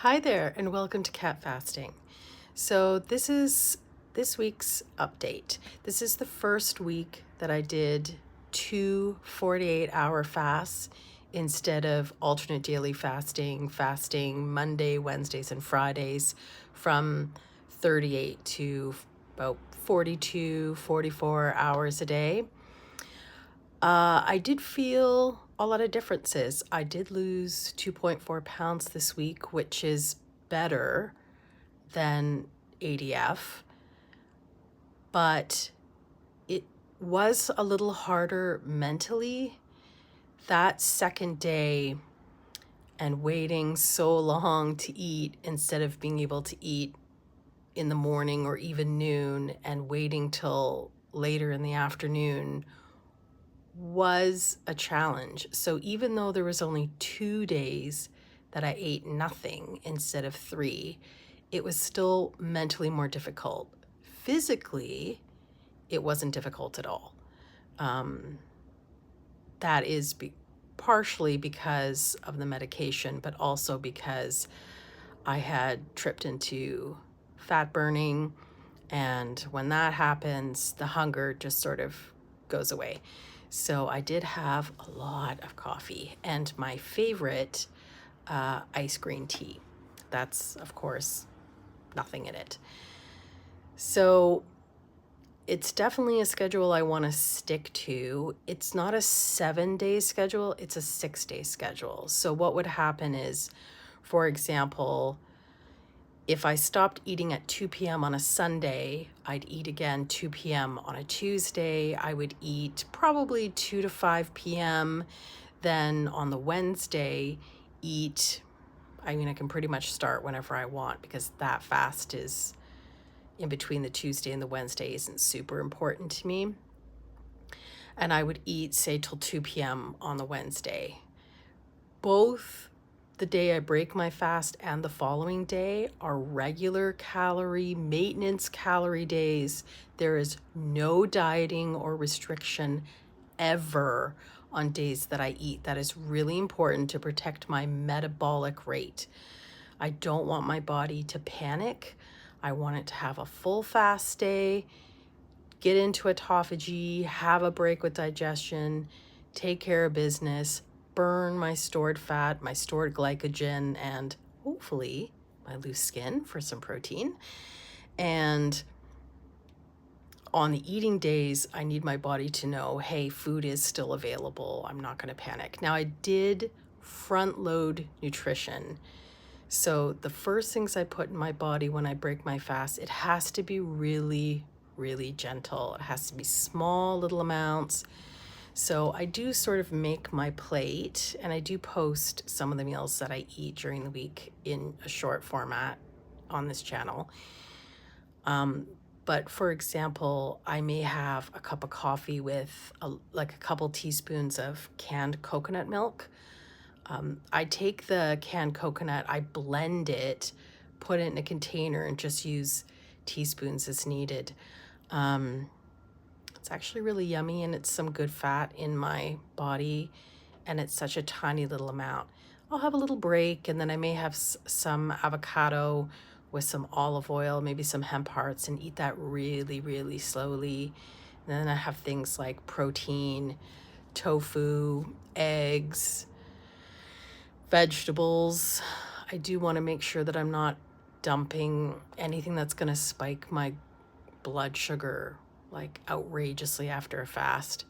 Hi there, and welcome to Cat Fasting. So, this is this week's update. This is the first week that I did two 48-hour fasts instead of alternate daily fasting Monday, Wednesdays, and Fridays from 38 to about 42, 44 hours a day. I did feel a lot of differences. I did lose 2.4 pounds this week, which is better than ADF, but it was a little harder mentally. That second day and waiting so long to eat instead of being able to eat in the morning or even noon and waiting till later in the afternoon was a challenge. So even though there was only 2 days that I ate nothing instead of 3, it was still mentally more difficult. Physically, it wasn't difficult at all. That is partially because of the medication, but also because I had tripped into fat burning. And when that happens, the hunger just sort of goes away. So I did have a lot of coffee and my favorite ice green tea. That's, of course, nothing in it. So it's definitely a schedule I want to stick to. It's not a 7-day schedule, it's a 6-day schedule. So what would happen is, for example, if I stopped eating at 2 p.m. on a Sunday, I'd eat again 2 p.m. on a Tuesday. I would eat probably 2 to 5 p.m. Then on the Wednesday, I can pretty much start whenever I want because that fast is in between the Tuesday and the Wednesday isn't super important to me. And I would eat, say, till 2 p.m. on the Wednesday. Both the day I break my fast and the following day are regular calorie, maintenance calorie days. There is no dieting or restriction ever on days that I eat. That is really important to protect my metabolic rate. I don't want my body to panic. I want it to have a full fast day, get into autophagy, have a break with digestion, take care of business, burn my stored fat, my stored glycogen, and hopefully my loose skin for some protein. And on the eating days, I need my body to know, hey, food is still available. I'm not going to panic. Now, I did front load nutrition. So the first things I put in my body when I break my fast, it has to be really, really gentle. It has to be small little amounts. So I do sort of make my plate, and I do post some of the meals that I eat during the week in a short format on this channel. But for example, I may have a cup of coffee with a couple teaspoons of canned coconut milk. I take the canned coconut, I blend it, put it in a container, and just use teaspoons as needed. It's actually really yummy, and it's some good fat in my body, and it's such a tiny little amount. I'll have a little break, and then I may have some avocado with some olive oil, maybe some hemp hearts, and eat that really, really slowly. And then I have things like protein, tofu, eggs, vegetables. I do want to make sure that I'm not dumping anything that's going to spike my blood sugar like outrageously after a fast.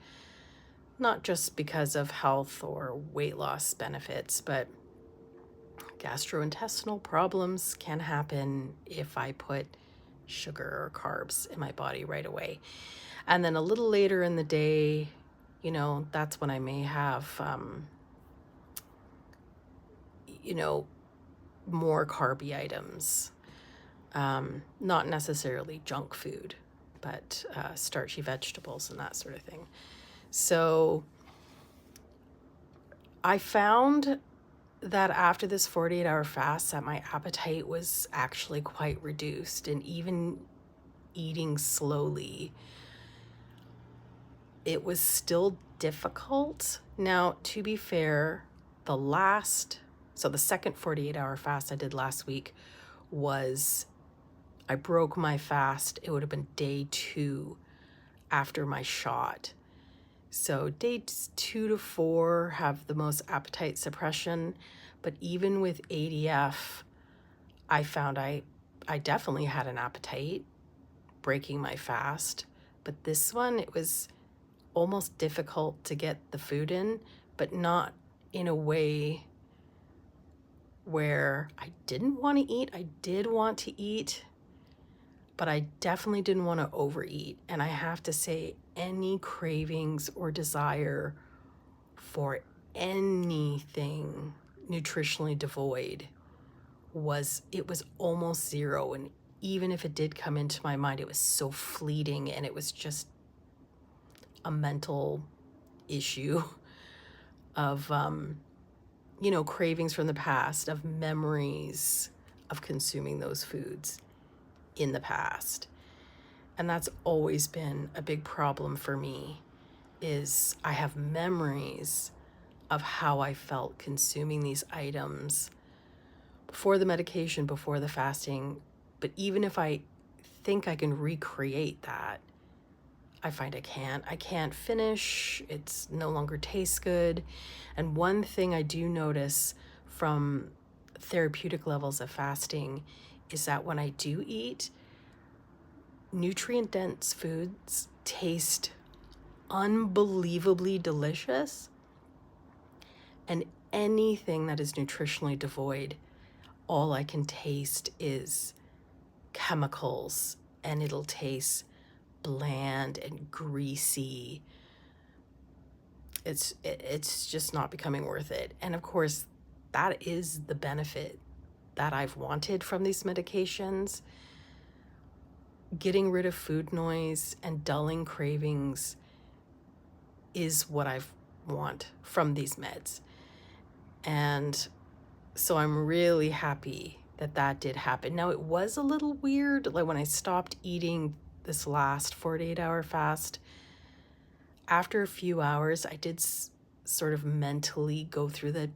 Not just because of health or weight loss benefits, but gastrointestinal problems can happen if I put sugar or carbs in my body right away. And then a little later in the day, that's when I may have, more carby items. Not necessarily junk food, but starchy vegetables and that sort of thing. So I found that after this 48-hour fast that my appetite was actually quite reduced, and even eating slowly, it was still difficult. Now, to be fair, the last So the second 48-hour fast I did last week was, I broke my fast. It would have been day 2 after my shot. So days 2 to 4 have the most appetite suppression, but even with ADF, I found I definitely had an appetite breaking my fast. But this one, it was almost difficult to get the food in, but not in a way where I didn't want to eat. I did want to eat, but I definitely didn't want to overeat. And I have to say, any cravings or desire for anything nutritionally devoid was almost zero. And even if it did come into my mind, it was so fleeting, and it was just a mental issue of cravings from the past, of memories of consuming those foods in the past. And that's always been a big problem for me, is I have memories of how I felt consuming these items before the medication, before the fasting. But even if I think I can recreate that, I find I can't. I can't finish. It's no longer tastes good. And one thing I do notice from therapeutic levels of fasting is that when I do eat, nutrient-dense foods taste unbelievably delicious. And anything that is nutritionally devoid, all I can taste is chemicals, and it'll taste bland and greasy. It's just not becoming worth it. And of course, that is the benefit that I've wanted from these medications. Getting rid of food noise and dulling cravings is what I want from these meds. And so I'm really happy that that did happen. Now, it was a little weird, like when I stopped eating this last 48-hour fast, after a few hours, I did sort of mentally go through did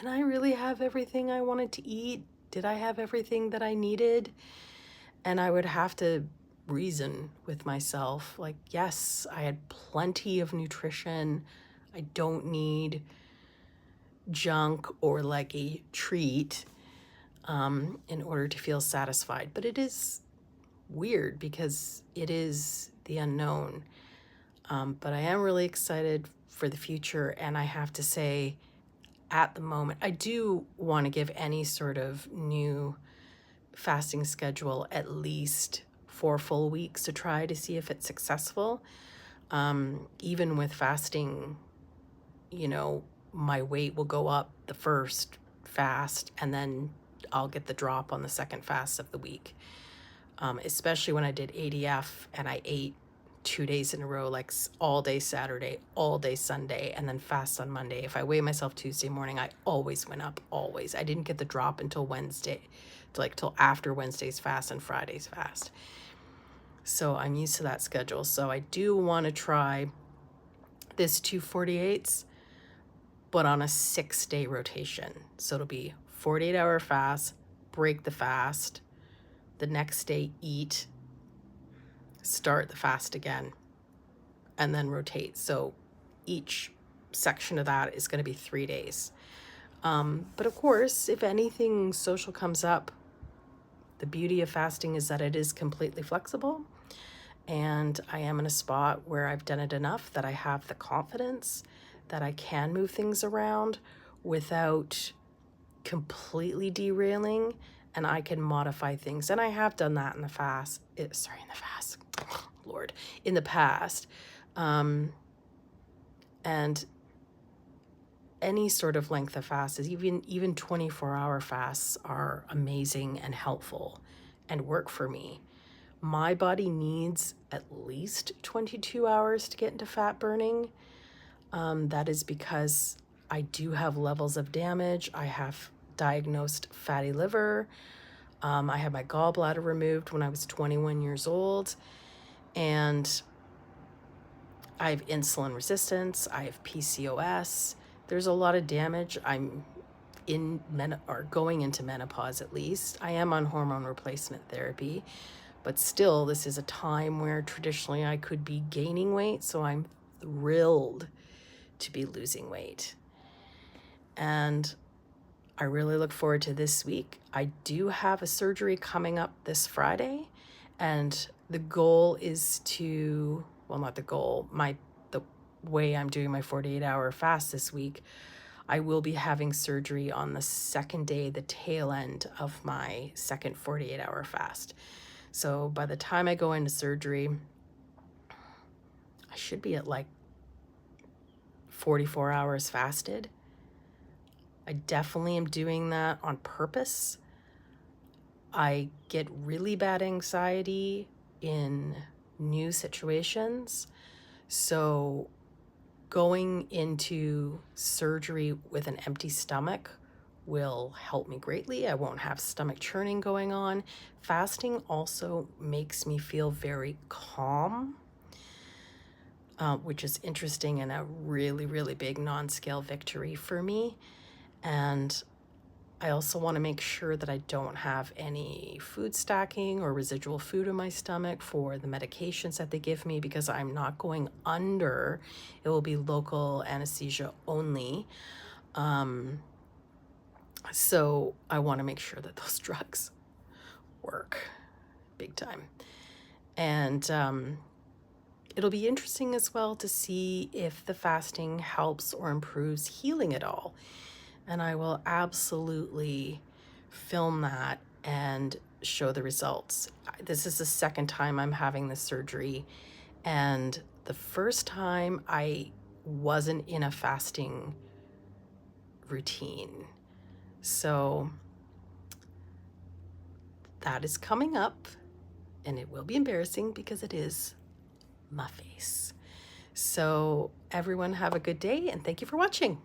I really have everything I wanted to eat? Did I have everything that I needed? And I would have to reason with myself, like, yes, I had plenty of nutrition. I don't need junk or like a treat in order to feel satisfied. But it is weird because it is the unknown. But I am really excited for the future. And I have to say, at the moment, I do want to give any sort of new fasting schedule at least 4 full weeks to try to see if it's successful. Even with fasting, my weight will go up the first fast, and then I'll get the drop on the second fast of the week. Especially when I did ADF and I ate 2 days in a row, like all day Saturday, all day Sunday, and then fast on Monday. If I weigh myself Tuesday morning, I always went up, always. I didn't get the drop until Wednesday, till after Wednesday's fast and Friday's fast. So I'm used to that schedule. So I do want to try this 248s, but on a 6-day rotation. So it'll be 48-hour fast, break the fast, the next day eat, start the fast again, and then rotate. So each section of that is going to be 3 days. But of course, if anything social comes up, the beauty of fasting is that it is completely flexible. And I am in a spot where I've done it enough that I have the confidence that I can move things around without completely derailing, and I can modify things. And I have done that in the fast. In the past. And any sort of length of fast, is even 24-hour fasts are amazing and helpful and work for me. My body needs at least 22 hours to get into fat burning. That is because I do have levels of damage. I have diagnosed fatty liver. I had my gallbladder removed when I was 21 years old. And I have insulin resistance. I have PCOS. There's a lot of damage. I'm in or going into menopause at least. I am on hormone replacement therapy, but still, this is a time where traditionally I could be gaining weight, so I'm thrilled to be losing weight. And I really look forward to this week. I do have a surgery coming up this Friday, and the goal is to, well, not the goal, the way I'm doing my 48-hour fast this week, I will be having surgery on the second day, the tail end of my second 48-hour fast. So by the time I go into surgery, I should be at like 44 hours fasted. I definitely am doing that on purpose. I get really bad anxiety in new situations. So going into surgery with an empty stomach will help me greatly. I won't have stomach churning going on. Fasting also makes me feel very calm, which is interesting and a really, really big non-scale victory for me. And I also want to make sure that I don't have any food stacking or residual food in my stomach for the medications that they give me, because I'm not going under. It will be local anesthesia only. So I want to make sure that those drugs work big time. And it'll be interesting as well to see if the fasting helps or improves healing at all. And I will absolutely film that and show the results. This is the second time I'm having this surgery, and the first time I wasn't in a fasting routine. So that is coming up, and it will be embarrassing because it is my face. So everyone have a good day, and thank you for watching.